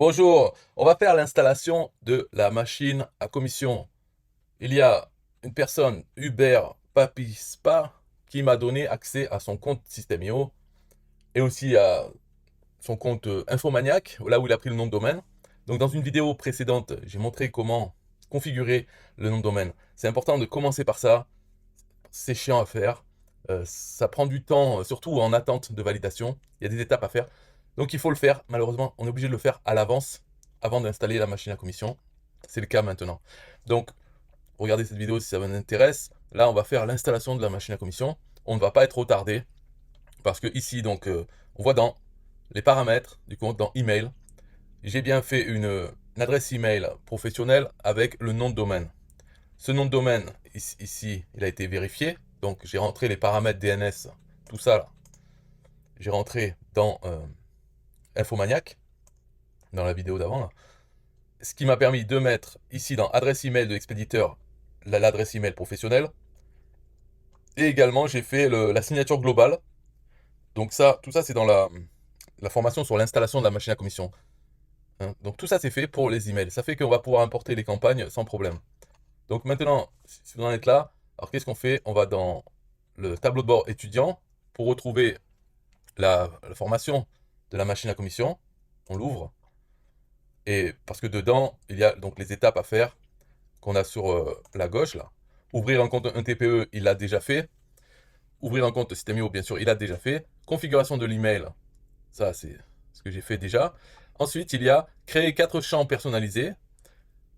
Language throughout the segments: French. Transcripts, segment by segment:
Bonjour, on va faire l'installation de la machine à commission. Il y a une personne, Hubert Papispa, qui m'a donné accès à son compte System.io et aussi à son compte Infomaniac, là où il a pris le nom de domaine. Donc dans une vidéo précédente, j'ai montré comment configurer le nom de domaine. C'est important de commencer par ça, c'est chiant à faire. Ça prend du temps, surtout en attente de validation. Il y a des étapes à faire. Donc il faut le faire. Malheureusement, on est obligé de le faire à l'avance avant d'installer la machine à commission. C'est le cas maintenant. Donc, regardez cette vidéo si ça vous intéresse. Là, on va faire l'installation de la machine à commission. On ne va pas être retardé parce que ici, donc, on voit dans les paramètres du compte, dans email, j'ai bien fait une adresse email professionnelle avec le nom de domaine. Ce nom de domaine, ici, il a été vérifié. Donc, j'ai rentré les paramètres DNS, tout ça là. J'ai rentré dans Infomaniac, dans la vidéo d'avant là. Ce qui m'a permis de mettre ici dans adresse email de l'expéditeur l'adresse email professionnelle. Et également, j'ai fait la signature globale. Donc ça, tout ça, c'est dans la formation sur l'installation de la machine à commission. Hein. Donc tout ça, c'est fait pour les emails. Ça fait qu'on va pouvoir importer les campagnes sans problème. Donc maintenant, si vous en êtes là, alors qu'est-ce qu'on fait? On va dans le tableau de bord étudiant pour retrouver la formation de la machine à commission. On l'ouvre. Et parce que dedans, il y a donc les étapes à faire qu'on a sur la gauche là. Ouvrir un compte un TPE, il l'a déjà fait. Ouvrir un compte System.io, bien sûr, il a déjà fait. Configuration de l'email, ça c'est ce que j'ai fait déjà. Ensuite, il y a créer 4 champs personnalisés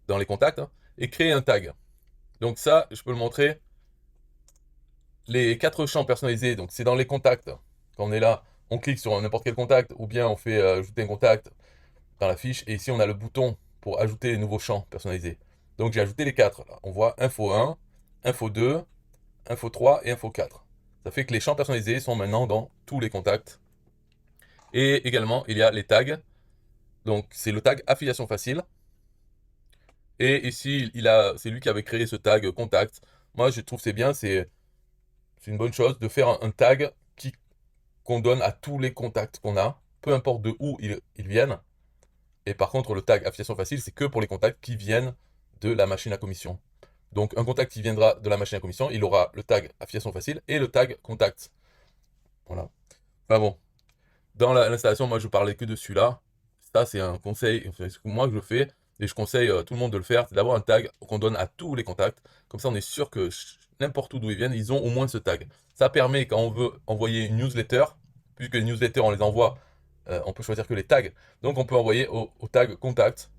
dans les contacts hein, et créer un tag. Donc ça, je peux le montrer. Les 4 champs personnalisés, donc c'est dans les contacts. Quand on est là, on clique sur n'importe quel contact ou bien on fait ajouter un contact dans la fiche. Et ici, on a le bouton pour ajouter les nouveaux champs personnalisés. Donc j'ai ajouté les 4. Là. On voit info 1, info 2, info 3 et info 4. Ça fait que les champs personnalisés sont maintenant dans tous les contacts. Et également, il y a les tags. Donc c'est le tag affiliation facile. Et ici, c'est lui qui avait créé ce tag contact. Moi, je trouve c'est bien, c'est une bonne chose de faire un tag qu'on donne à tous les contacts qu'on a, peu importe de où ils viennent. Et par contre, le tag affiliation facile, c'est que pour les contacts qui viennent de la machine à commission. Donc un contact qui viendra de la machine à commission, il aura le tag affiliation facile et le tag contact. Voilà. Enfin bon, dans l'installation, moi je parlais que de celui-là. Ça, c'est un conseil, enfin, c'est moi que je fais, et je conseille tout le monde de le faire, c'est d'avoir un tag qu'on donne à tous les contacts. Comme ça, on est sûr que n'importe où d'où ils viennent, ils ont au moins ce tag. Ça permet, quand on veut envoyer une newsletter, puisque les newsletters, on les envoie, on peut choisir que les tags. Donc, on peut envoyer au tag contact,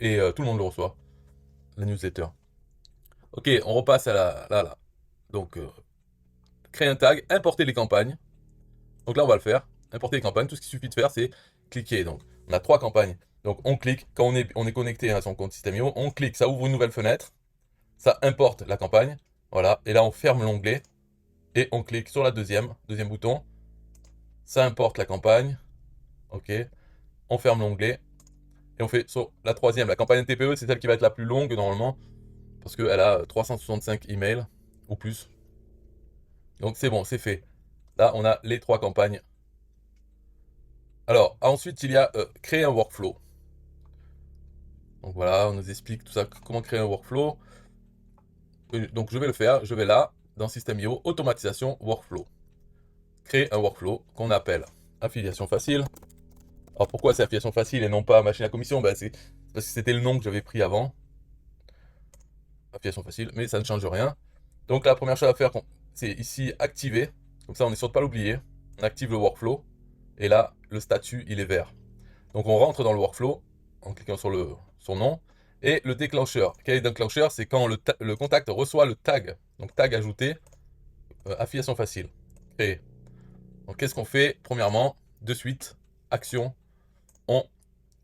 et tout le monde le reçoit, la newsletter. Ok, on repasse à là. Donc, créer un tag, importer les campagnes. Donc là, on va le faire. Importer les campagnes. Tout ce qu'il suffit de faire, c'est cliquer. Donc, on a 3 campagnes. Donc, on clique. Quand on est connecté à son compte System.io, on clique. Ça ouvre une nouvelle fenêtre. Ça importe la campagne. Voilà. Et là, on ferme l'onglet. Et on clique sur la deuxième bouton. Ça importe la campagne. OK. On ferme l'onglet. Et on fait sur la troisième. La campagne TPE, c'est celle qui va être la plus longue normalement. Parce qu'elle a 365 emails ou plus. Donc, c'est bon, c'est fait. Là, on a les 3 campagnes. Alors, ensuite, il y a créer un workflow. Donc voilà, on nous explique tout ça, comment créer un workflow. Donc je vais le faire, je vais là, dans System.io, automatisation workflow. Créer un workflow qu'on appelle affiliation facile. Alors pourquoi c'est affiliation facile et non pas machine à commission? C'est parce que c'était le nom que j'avais pris avant. Affiliation facile, mais ça ne change rien. Donc la première chose à faire, c'est ici activer. Comme ça on est sûr de ne pas l'oublier. On active le workflow. Et là, le statut, il est vert. Donc on rentre dans le workflow en cliquant sur son nom. Et le déclencheur. Quel est le déclencheur? C'est quand le contact reçoit le tag. Donc tag ajouté, affiliation facile. Créé. Donc qu'est-ce qu'on fait? Premièrement, de suite, action, on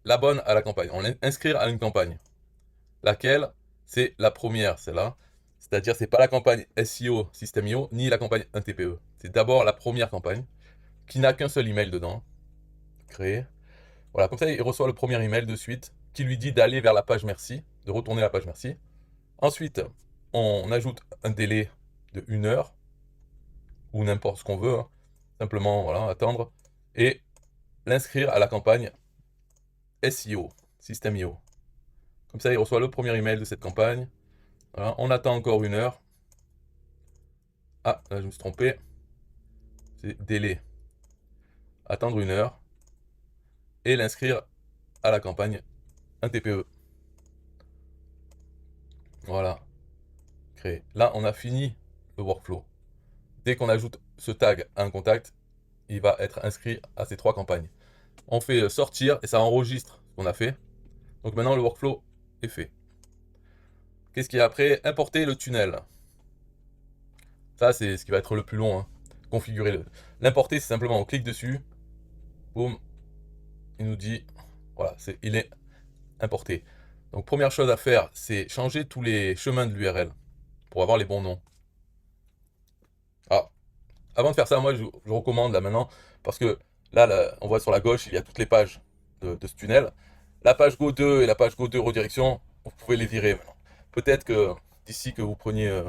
l'abonne à la campagne. On l'inscrire à une campagne. Laquelle? C'est la première, celle-là. C'est-à-dire c'est pas la campagne SEO, System.io, ni la campagne 1TPE. C'est d'abord la première campagne, qui n'a qu'un seul email dedans. Créé. Voilà, comme ça, il reçoit le premier email de suite qui lui dit d'aller vers la page merci, de retourner à la page merci. Ensuite, on ajoute un délai de 1 heure ou n'importe ce qu'on veut. Hein. Simplement, voilà, attendre et l'inscrire à la campagne SEO, Système IO. Comme ça, il reçoit le premier email de cette campagne. Voilà, on attend encore 1 heure. Ah, là, je me suis trompé. C'est délai. Attendre 1 heure. Et l'inscrire à la campagne un TPE. Voilà. Créer. Là, on a fini le workflow. Dès qu'on ajoute ce tag à un contact, il va être inscrit à ces 3 campagnes. On fait sortir et ça enregistre ce qu'on a fait. Donc maintenant, le workflow est fait. Qu'est-ce qu'il y a après? Importer le tunnel. Ça, c'est ce qui va être le plus long. Hein. Configurer le. L'importer, c'est simplement on clique dessus. Boum. Il nous dit, voilà, il est importé. Donc première chose à faire, c'est changer tous les chemins de l'URL pour avoir les bons noms. Alors, avant de faire ça, moi, je recommande là maintenant, parce que là, on voit sur la gauche, il y a toutes les pages de ce tunnel. La page Go 2 et la page Go 2 redirection, vous pouvez les virer maintenant. Peut-être que d'ici que vous preniez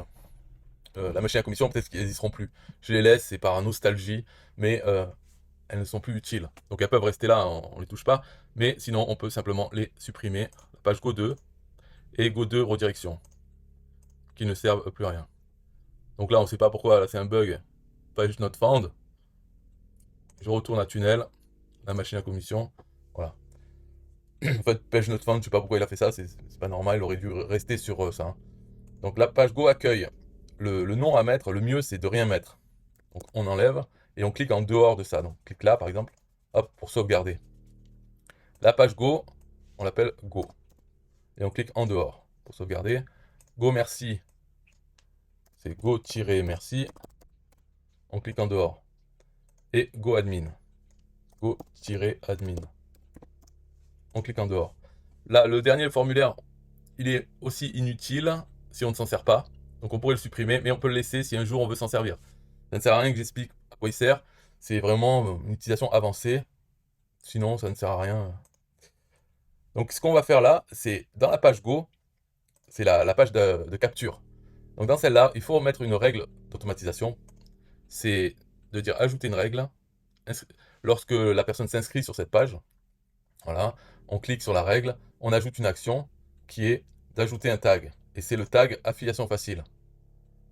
la machine à commission, peut-être qu'ils n'existeront plus. Je les laisse, c'est par nostalgie, mais elles ne sont plus utiles. Donc elles peuvent rester là, on ne les touche pas, mais sinon on peut simplement les supprimer. La page Go 2 et Go 2 redirection, qui ne servent plus à rien. Donc là, on ne sait pas pourquoi, là c'est un bug, page not found. Je retourne à tunnel, la machine à commission, voilà. En fait, page not found, je sais pas pourquoi il a fait ça, c'est pas normal, il aurait dû rester sur ça. Hein. Donc la page Go accueille. Le nom à mettre, le mieux c'est de rien mettre. Donc on enlève et on clique en dehors de ça. Donc clique là par exemple, hop, pour sauvegarder. La page Go, on l'appelle Go. Et on clique en dehors pour sauvegarder. Go merci, c'est Go-merci. On clique en dehors. Et Go admin. Go-admin. On clique en dehors. Là, le dernier formulaire, il est aussi inutile si on ne s'en sert pas. Donc on pourrait le supprimer, mais on peut le laisser si un jour on veut s'en servir. Ça ne sert à rien que j'explique à quoi il sert. C'est vraiment une utilisation avancée. Sinon, ça ne sert à rien. Donc ce qu'on va faire là, c'est dans la page Go, c'est la page de capture. Donc dans celle-là, il faut mettre une règle d'automatisation. C'est de dire ajouter une règle. Lorsque la personne s'inscrit sur cette page, voilà, on clique sur la règle, on ajoute une action qui est d'ajouter un tag. Et c'est le tag affiliation facile.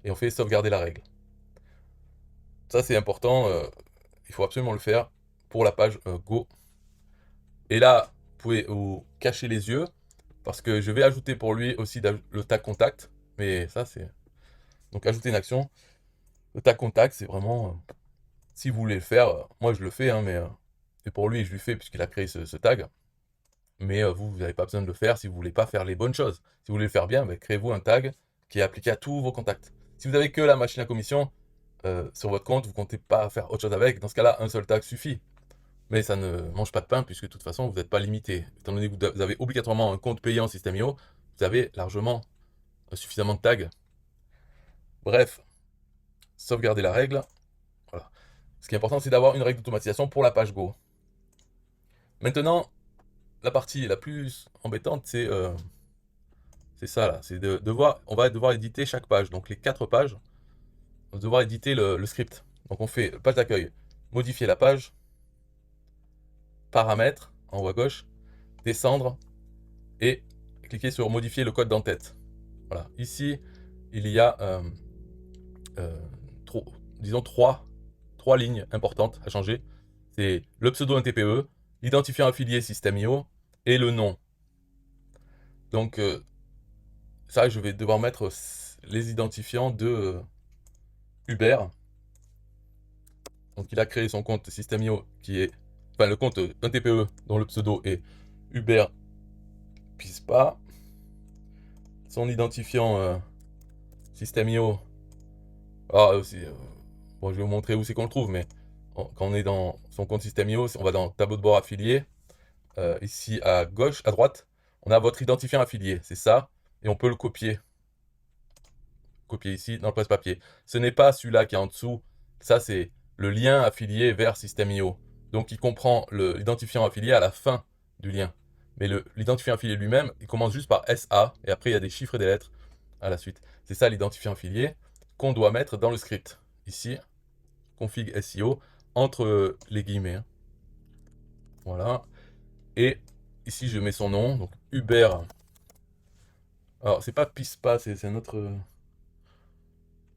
Et on fait sauvegarder la règle. Ça c'est important, il faut absolument le faire pour la page Go. Et là, vous pouvez vous cacher les yeux parce que je vais ajouter pour lui aussi le tag contact. Mais ça c'est... Donc ajouter une action. Le tag contact, c'est vraiment... si vous voulez le faire, moi je le fais, hein, mais et pour lui je lui fais puisqu'il a créé ce tag. Mais vous n'avez pas besoin de le faire si vous voulez pas faire les bonnes choses. Si vous voulez le faire bien, ben, créez-vous un tag qui est appliqué à tous vos contacts. Si vous avez que la machine à commission sur votre compte, vous comptez pas faire autre chose avec, dans ce cas-là, un seul tag suffit. Mais ça ne mange pas de pain puisque de toute façon, vous n'êtes pas limité. Étant donné que vous avez obligatoirement un compte payant System.io, vous avez largement suffisamment de tags. Bref, sauvegarder la règle. Voilà. Ce qui est important, c'est d'avoir une règle d'automatisation pour la page Go. Maintenant, la partie la plus embêtante, c'est ça là. C'est on va devoir éditer chaque page. Donc les 4 pages, on va devoir éditer le script. Donc on fait page d'accueil, modifier la page, paramètres en haut à gauche, descendre et cliquer sur modifier le code d'entête. Voilà. Ici, il y a disons trois lignes importantes à changer. C'est le pseudo un TPE, l'identifiant affilié System.io et le nom. Donc ça, je vais devoir mettre les identifiants de Hubert. Donc il a créé son compte System.io qui est, enfin le compte d'un TPE dont le pseudo est Hubert Pispa. Son identifiant System.io. Ah aussi, bon je vais vous montrer où c'est qu'on le trouve, mais quand on est dans son compte System.io, on va dans tableau de bord affilié. Ici à gauche, à droite, on a votre identifiant affilié, c'est ça, et on peut le copier. Copier ici dans le presse-papier. Ce n'est pas celui-là qui est en dessous, ça c'est le lien affilié vers System.io. Donc il comprend l'identifiant affilié à la fin du lien. Mais l'identifiant affilié lui-même, il commence juste par SA, et après il y a des chiffres et des lettres à la suite. C'est ça l'identifiant affilié qu'on doit mettre dans le script. Ici, config SEO, entre les guillemets. Hein. Voilà. Et ici, je mets son nom, donc Hubert. Alors, c'est pas Pispa, c'est un autre.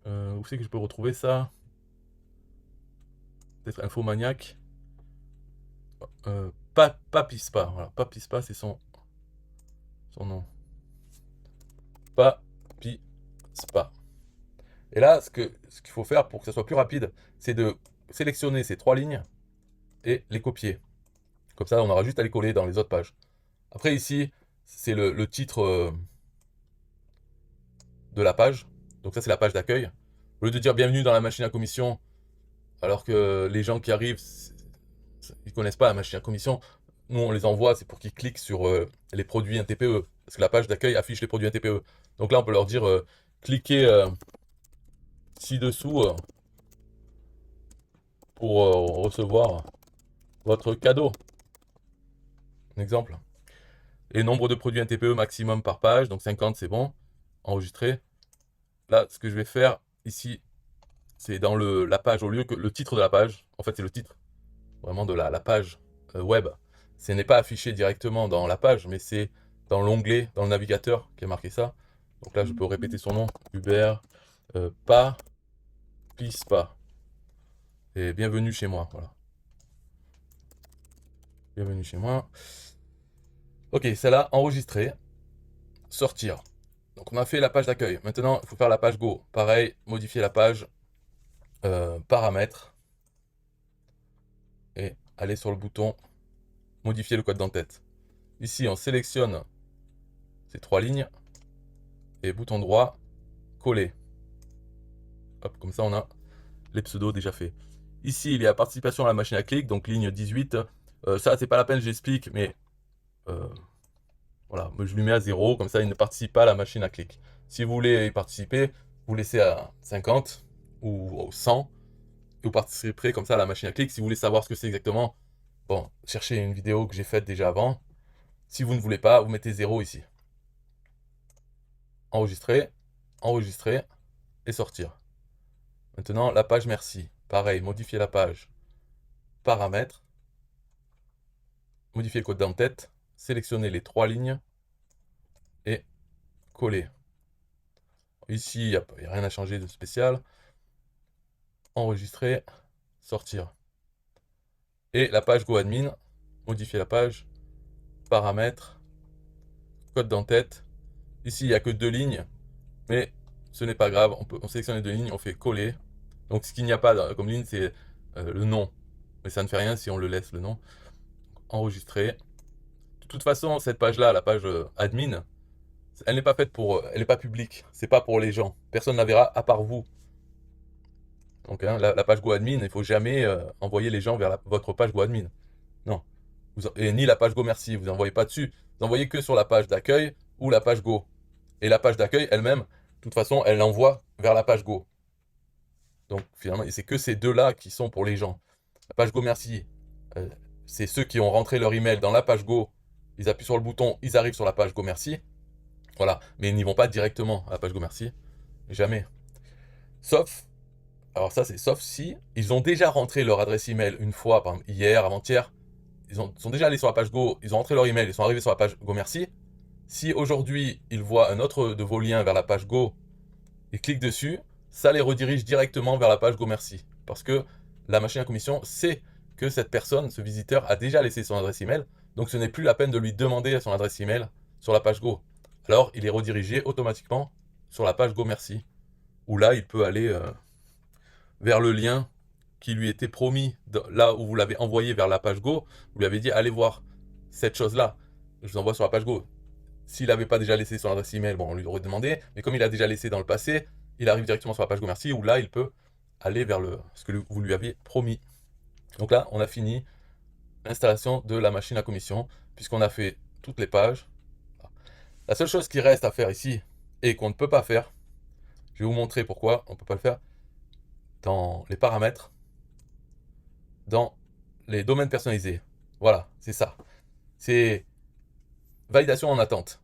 Où c'est que je peux retrouver ça? Peut-être Infomaniac. Pas Pispa, voilà. Pas Pispa, c'est son nom. Pas Pispa. Et là, ce qu'il faut faire pour que ça soit plus rapide, c'est de sélectionner ces 3 lignes et les copier. Comme ça, on aura juste à les coller dans les autres pages. Après, ici, c'est le titre de la page. Donc ça, c'est la page d'accueil. Au lieu de dire bienvenue dans la machine à commission, alors que les gens qui arrivent, ils connaissent pas la machine à commission, nous, on les envoie, c'est pour qu'ils cliquent sur les produits NTPE. Parce que la page d'accueil affiche les produits NTPE. Donc là, on peut leur dire cliquez ci-dessous pour recevoir votre cadeau. Un exemple. Et nombre de produits NTPE maximum par page, donc 50 c'est bon. Enregistrer. Là, ce que je vais faire ici, c'est dans la page, au lieu que le titre de la page, en fait c'est le titre vraiment de la page web. Ce n'est pas affiché directement dans la page, mais c'est dans l'onglet, dans le navigateur qui est marqué ça. Donc là, je peux répéter son nom, Hubert pas Pispa. Et bienvenue chez moi, voilà. Bienvenue chez moi. Ok, celle-là, enregistrer, sortir. Donc on a fait la page d'accueil. Maintenant, il faut faire la page Go. Pareil, modifier la page, paramètres, et aller sur le bouton modifier le code d'entête. Ici, on sélectionne ces 3 lignes, et bouton droit, coller. Hop, comme ça on a les pseudos déjà faits. Ici, il y a participation à la machine à clic, donc ligne 18. Ça, c'est pas la peine, j'explique, mais voilà, je lui mets à 0, comme ça il ne participe pas à la machine à clic. Si vous voulez y participer, vous laissez à 50 ou 100, et vous participerez comme ça à la machine à clic. Si vous voulez savoir ce que c'est exactement, bon, cherchez une vidéo que j'ai faite déjà avant. Si vous ne voulez pas, vous mettez 0 ici. Enregistrer, enregistrer et sortir. Maintenant, la page merci. Pareil, modifier la page. Paramètres. Modifier le code d'entête. Sélectionner les 3 lignes. Et coller. Ici, il n'y a rien à changer de spécial. Enregistrer, sortir. Et la page GoAdmin. Modifier la page. Paramètres. Code d'entête. Ici, il n'y a que 2 lignes. Mais ce n'est pas grave. On sélectionne les 2 lignes. On fait coller. Donc, ce qu'il n'y a pas comme ligne, c'est le nom. Mais ça ne fait rien si on le laisse, le nom. Enregistrer. De toute façon, cette page-là, la page admin, elle n'est pas faite pour... elle n'est pas publique. C'est pas pour les gens. Personne ne la verra à part vous. Donc, hein, la page GoAdmin, il ne faut jamais envoyer les gens vers votre page GoAdmin. Non. Et ni la page GoMercy, vous n'envoyez pas dessus. Vous envoyez que sur la page d'accueil ou la page Go. Et la page d'accueil elle-même, de toute façon, elle l'envoie vers la page Go. Donc, finalement, c'est que ces deux-là qui sont pour les gens. La page GoMercy, c'est ceux qui ont rentré leur email dans la page Go. Ils appuient sur le bouton, ils arrivent sur la page GoMercy. Voilà. Mais ils n'y vont pas directement à la page GoMercy. Jamais. Sauf... Alors ça, c'est sauf si ils ont déjà rentré leur adresse email une fois, par exemple hier, avant-hier. Ils sont déjà allés sur la page Go, ils ont rentré leur email, ils sont arrivés sur la page GoMercy. Si aujourd'hui, ils voient un autre de vos liens vers la page Go, ils cliquent dessus, ça les redirige directement vers la page GoMercy. Parce que la machine à commission sait que cette personne, ce visiteur, a déjà laissé son adresse email. Donc ce n'est plus la peine de lui demander son adresse email sur la page Go. Alors il est redirigé automatiquement sur la page GoMercy. Où là, il peut aller... vers le lien qui lui était promis, là où vous l'avez envoyé vers la page Go, vous lui avez dit allez voir cette chose-là, je vous envoie sur la page Go. S'il n'avait pas déjà laissé son adresse email, bon, on lui aurait demandé, mais comme il a déjà laissé dans le passé, il arrive directement sur la page Go Merci, où là, il peut aller vers ce que vous lui aviez promis. Donc là, on a fini l'installation de la machine à commission, puisqu'on a fait toutes les pages. La seule chose qui reste à faire ici, et qu'on ne peut pas faire, je vais vous montrer pourquoi on ne peut pas le faire, dans les paramètres, dans les domaines personnalisés. Voilà, c'est ça. C'est validation en attente.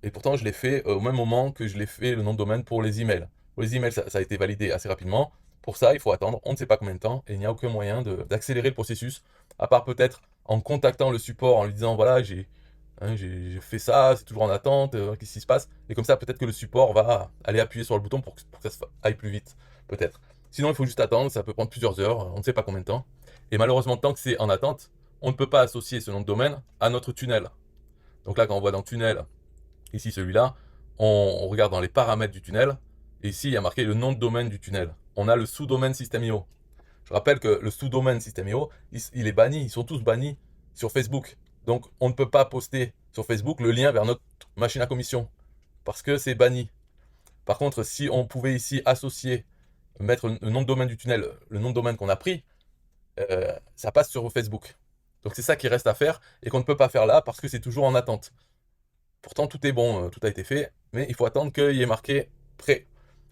Et pourtant, je l'ai fait au même moment que je l'ai fait le nom de domaine pour les emails. Pour les emails, ça a été validé assez rapidement. Pour ça, il faut attendre, on ne sait pas combien de temps, et il n'y a aucun moyen d'accélérer le processus, à part peut-être en contactant le support, en lui disant, voilà, j'ai hein, j'ai fait ça, c'est toujours en attente, qu'est-ce qui se passe? Et comme ça, peut-être que le support va aller appuyer sur le bouton pour que ça aille plus vite, peut-être. Sinon, il faut juste attendre, ça peut prendre plusieurs heures, on ne sait pas combien de temps. Et malheureusement, tant que c'est en attente, on ne peut pas associer ce nom de domaine à notre tunnel. Donc là, quand on voit dans tunnel, ici celui-là, on regarde dans les paramètres du tunnel, et ici, il y a marqué le nom de domaine du tunnel. On a le sous-domaine System.io. Je rappelle que le sous-domaine System.io, il est banni, ils sont tous bannis sur Facebook. Donc, on ne peut pas poster sur Facebook le lien vers notre machine à commission, parce que c'est banni. Par contre, si on pouvait ici associer, mettre le nom de domaine du tunnel, le nom de domaine qu'on a pris, ça passe sur Facebook. Donc c'est ça qui reste à faire et qu'on ne peut pas faire là parce que c'est toujours en attente. Pourtant, tout est bon, tout a été fait, mais il faut attendre qu'il y ait marqué prêt.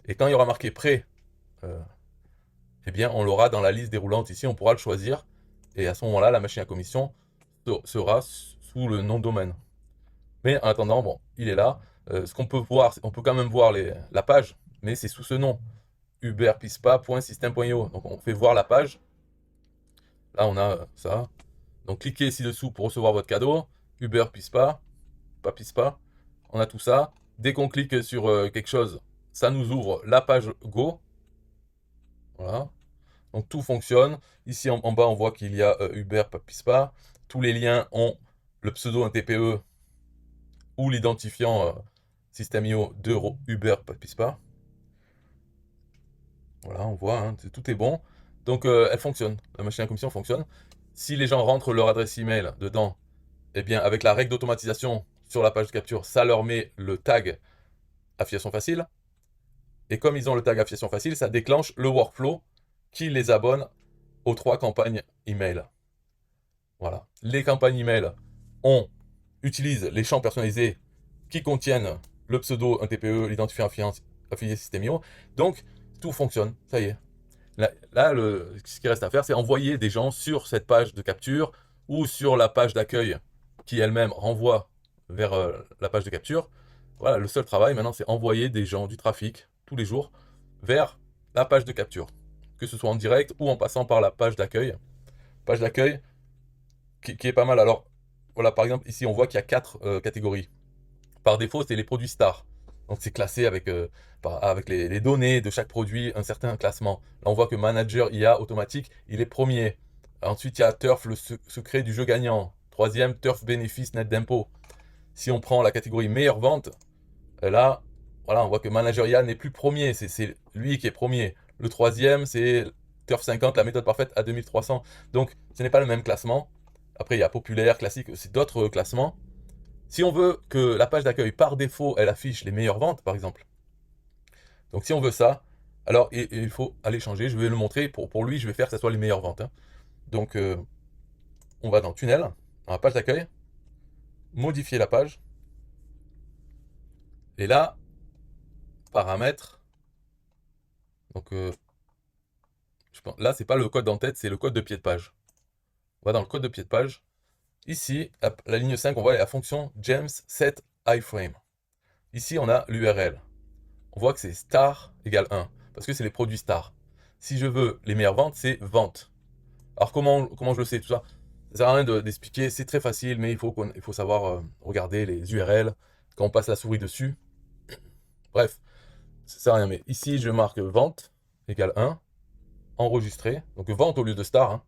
Et quand il y aura marqué prêt, euh, eh bien, on l'aura dans la liste déroulante ici, on pourra le choisir. Et à ce moment-là, la machine à commission sera sous le nom de domaine. Mais en attendant, bon, il est là. Ce qu'on peut voir, on peut quand même voir la page, mais c'est sous ce nom, uberpispa.system.io. Donc on fait voir la page. Là, on a ça. Donc cliquez ci-dessous pour recevoir votre cadeau. Uber Pispa, pas Pispa. On a tout ça. Dès qu'on clique sur quelque chose, ça nous ouvre la page Go. Voilà. Donc tout fonctionne. Ici en bas, on voit qu'il y a Uber, pas Pispa. Tous les liens ont le pseudo un TPE ou l'identifiant System.io de Uber, pas Pispa. Voilà, on voit, hein, tout est bon. Donc elle fonctionne. La machine à commission fonctionne. Si les gens rentrent leur adresse email dedans, eh bien, avec la règle d'automatisation sur la page de capture, ça leur met le tag affiliation facile. Et comme ils ont le tag affiliation facile, ça déclenche le workflow qui les abonne aux 3 campagnes email. Voilà. Les campagnes email utilisent les champs personnalisés qui contiennent le pseudo, un TPE, l'identifiant affilié System.io. Donc, tout fonctionne. Ça y est. Là, ce qui reste à faire, c'est envoyer des gens sur cette page de capture ou sur la page d'accueil qui elle-même renvoie vers la page de capture. Voilà, le seul travail maintenant, c'est envoyer des gens, du trafic, tous les jours, vers la page de capture. Que ce soit en direct ou en passant par la page d'accueil. Page d'accueil qui est pas mal. Alors, voilà, par exemple, ici, on voit qu'il y a 4 catégories. Par défaut, c'est les produits stars. Donc, c'est classé avec les données de chaque produit, un certain classement. Là, on voit que Manager IA automatique, il est premier. Ensuite, il y a Turf, le secret du jeu gagnant. Troisième, Turf bénéfice net d'impôt. Si on prend la catégorie meilleure vente, là, voilà, on voit que Manager IA n'est plus premier. C'est lui qui est premier. Le troisième, c'est Turf 50, la méthode parfaite à 2300. Donc, ce n'est pas le même classement. Après, il y a populaire, classique, c'est d'autres classements. Si on veut que la page d'accueil, par défaut, elle affiche les meilleures ventes, par exemple. Donc si on veut ça, alors il faut aller changer. Je vais le montrer. Pour lui, je vais faire que ce soit les meilleures ventes, hein. Donc on va dans Tunnel, dans la page d'accueil, modifier la page. Et là, paramètres. Donc là, c'est pas le code d'en-tête, c'est le code de pied de page. On va dans le code de pied de page. Ici, la ligne 5, on voit la fonction James set iframe. Ici, on a l'URL. On voit que c'est star égale 1, parce que c'est les produits stars. Si je veux les meilleures ventes, c'est vente. Alors comment je le sais, tout ça? Ça sert à rien d'expliquer, c'est très facile, mais il faut savoir regarder les URL quand on passe la souris dessus. Bref, ça sert à rien, mais ici je marque vente égale 1, enregistrer, donc vente au lieu de star, hein,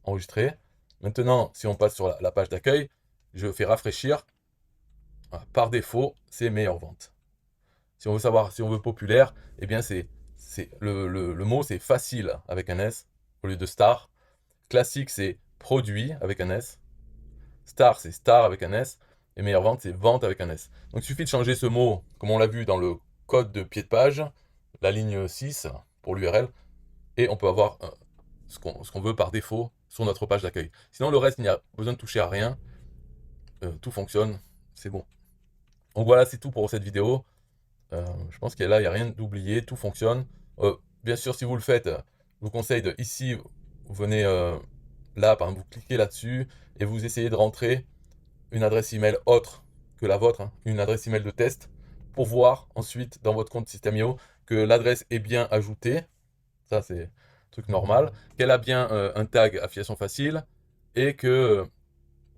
enregistrer. Maintenant, si on passe sur la page d'accueil, je fais rafraîchir. Voilà, par défaut, c'est meilleure vente. Si on veut savoir, si on veut populaire, eh bien le mot c'est facile avec un S au lieu de star. Classique c'est produit avec un S. Star c'est star avec un S. Et meilleure vente c'est vente avec un S. Donc il suffit de changer ce mot, comme on l'a vu dans le code de pied de page, la ligne 6 pour l'URL, et on peut avoir ce qu'on veut par défaut sur notre page d'accueil. Sinon le reste, il n'y a besoin de toucher à rien. Tout fonctionne, c'est bon. Donc voilà, c'est tout pour cette vidéo. Je pense qu'il y a rien d'oublié, tout fonctionne. Bien sûr, si vous le faites, je vous conseille ici, vous venez là, par exemple, vous cliquez là-dessus et vous essayez de rentrer une adresse email autre que la vôtre, hein, une adresse email de test, pour voir ensuite dans votre compte System.io que l'adresse est bien ajoutée. Ça, c'est un truc normal. Qu'elle a bien un tag affiliation facile et que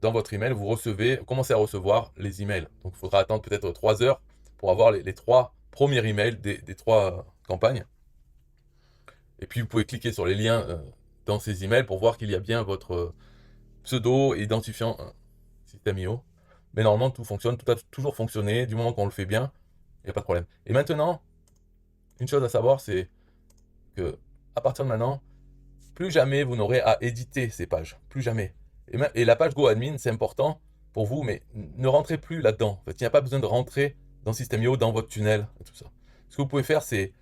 dans votre email, vous commencez à recevoir les emails. Donc il faudra attendre peut-être 3 heures pour avoir les 3 premiers emails des 3 campagnes. Et puis vous pouvez cliquer sur les liens dans ces emails pour voir qu'il y a bien votre pseudo identifiant System.io. Mais normalement tout fonctionne, tout a toujours fonctionné, du moment qu'on le fait bien, il n'y a pas de problème. Et maintenant, une chose à savoir, c'est que à partir de maintenant, plus jamais vous n'aurez à éditer ces pages, plus jamais. Et la page GoAdmin, c'est important pour vous, mais ne rentrez plus là-dedans. En fait, il n'y a pas besoin de rentrer dans System.io, dans votre tunnel, et tout ça. Ce que vous pouvez faire, c'est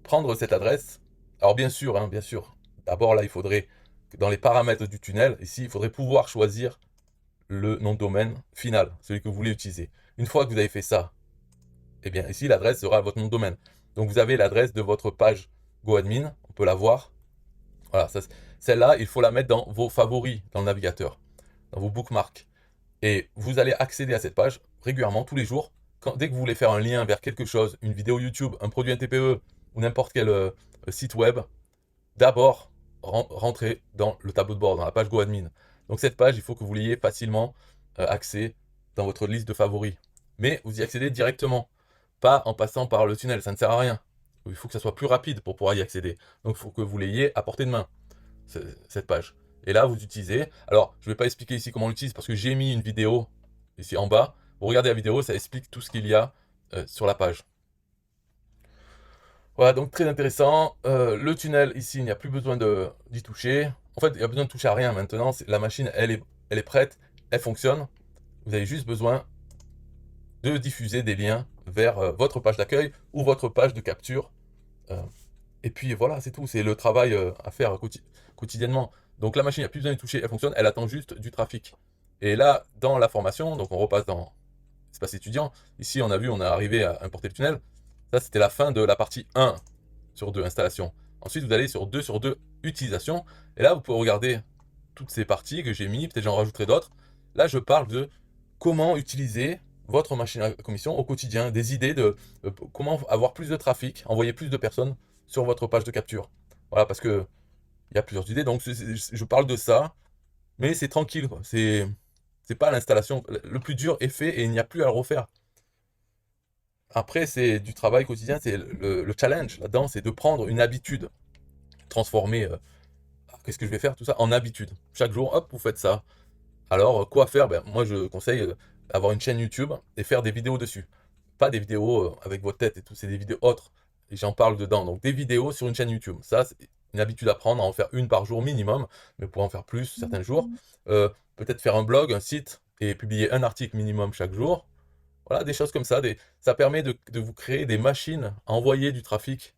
prendre cette adresse. Alors bien sûr, d'abord là, il faudrait, dans les paramètres du tunnel, ici, il faudrait pouvoir choisir le nom de domaine final, celui que vous voulez utiliser. Une fois que vous avez fait ça, eh bien ici, l'adresse sera votre nom de domaine. Donc vous avez l'adresse de votre page GoAdmin, on peut la voir. Voilà, celle-là, il faut la mettre dans vos favoris dans le navigateur, dans vos bookmarks. Et vous allez accéder à cette page régulièrement, tous les jours. Dès que vous voulez faire un lien vers quelque chose, une vidéo YouTube, un produit NTPE ou n'importe quel site web, d'abord rentrez dans le tableau de bord, dans la page GoAdmin. Donc cette page, il faut que vous l'ayez facilement accès dans votre liste de favoris. Mais vous y accédez directement, pas en passant par le tunnel, ça ne sert à rien. Il faut que ça soit plus rapide pour pouvoir y accéder. Donc il faut que vous l'ayez à portée de main, cette page. Et là, vous utilisez. Alors, je ne vais pas expliquer ici comment on l'utilise parce que j'ai mis une vidéo ici en bas. Vous regardez la vidéo, ça explique tout ce qu'il y a sur la page. Voilà, donc très intéressant. Le tunnel, ici, il n'y a plus besoin d'y toucher. En fait, il n'y a besoin de toucher à rien maintenant. La machine, elle est prête, elle fonctionne. Vous avez juste besoin de diffuser des liens vers votre page d'accueil ou votre page de capture. Et puis voilà, c'est tout. C'est le travail à faire quotidiennement. Donc la machine, il n'y a plus besoin de toucher, elle fonctionne, elle attend juste du trafic. Et là, dans la formation, donc on repasse dans espace étudiant. Ici, on a vu, on est arrivé à importer le tunnel. Ça, c'était la fin de la partie 1 sur 2, installation. Ensuite, vous allez sur 2 sur 2, utilisation. Et là, vous pouvez regarder toutes ces parties que j'ai mis, peut-être j'en rajouterai d'autres. Là, je parle de comment utiliser votre machine à commission au quotidien, des idées de comment avoir plus de trafic, envoyer plus de personnes sur votre page de capture. Voilà, parce que il y a plusieurs idées, donc je parle de ça, mais c'est tranquille, quoi. C'est pas l'installation. Le plus dur est fait et il n'y a plus à le refaire. Après, c'est du travail quotidien, c'est le challenge là-dedans, c'est de prendre une habitude, transformer, qu'est-ce que je vais faire, tout ça, en habitude. Chaque jour, hop, vous faites ça. Alors, quoi faire? Ben, moi, je conseille d'avoir une chaîne YouTube et faire des vidéos dessus. Pas des vidéos avec votre tête et tout, c'est des vidéos autres. Et j'en parle dedans. Donc, des vidéos sur une chaîne YouTube. Ça, c'est une habitude à prendre, à en faire une par jour minimum, mais pour en faire plus certains jours. Peut-être faire un blog, un site, et publier un article minimum chaque jour. Voilà, des choses comme ça. Ça permet de vous créer des machines à envoyer du trafic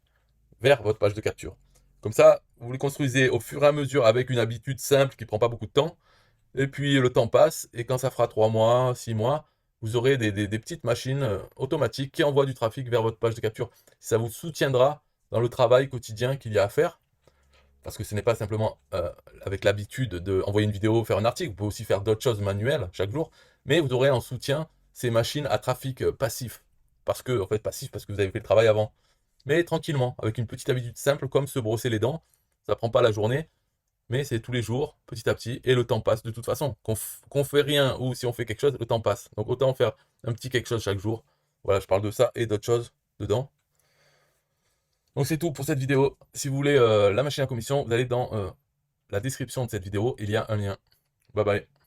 vers votre page de capture. Comme ça, vous les construisez au fur et à mesure avec une habitude simple qui ne prend pas beaucoup de temps. Et puis le temps passe, et quand ça fera 3 mois, 6 mois, vous aurez des petites machines automatiques qui envoient du trafic vers votre page de capture. Ça vous soutiendra dans le travail quotidien qu'il y a à faire, parce que ce n'est pas simplement avec l'habitude d'envoyer une vidéo, faire un article, vous pouvez aussi faire d'autres choses manuelles chaque jour, mais vous aurez en soutien ces machines à trafic passif, parce que vous avez fait le travail avant. Mais tranquillement, avec une petite habitude simple comme se brosser les dents, ça prend pas la journée, mais c'est tous les jours, petit à petit, et le temps passe de toute façon. Qu'on fait rien ou si on fait quelque chose, le temps passe. Donc autant faire un petit quelque chose chaque jour. Voilà, je parle de ça et d'autres choses dedans. Donc c'est tout pour cette vidéo. Si vous voulez la machine à commission, vous allez dans la description de cette vidéo, il y a un lien. Bye bye.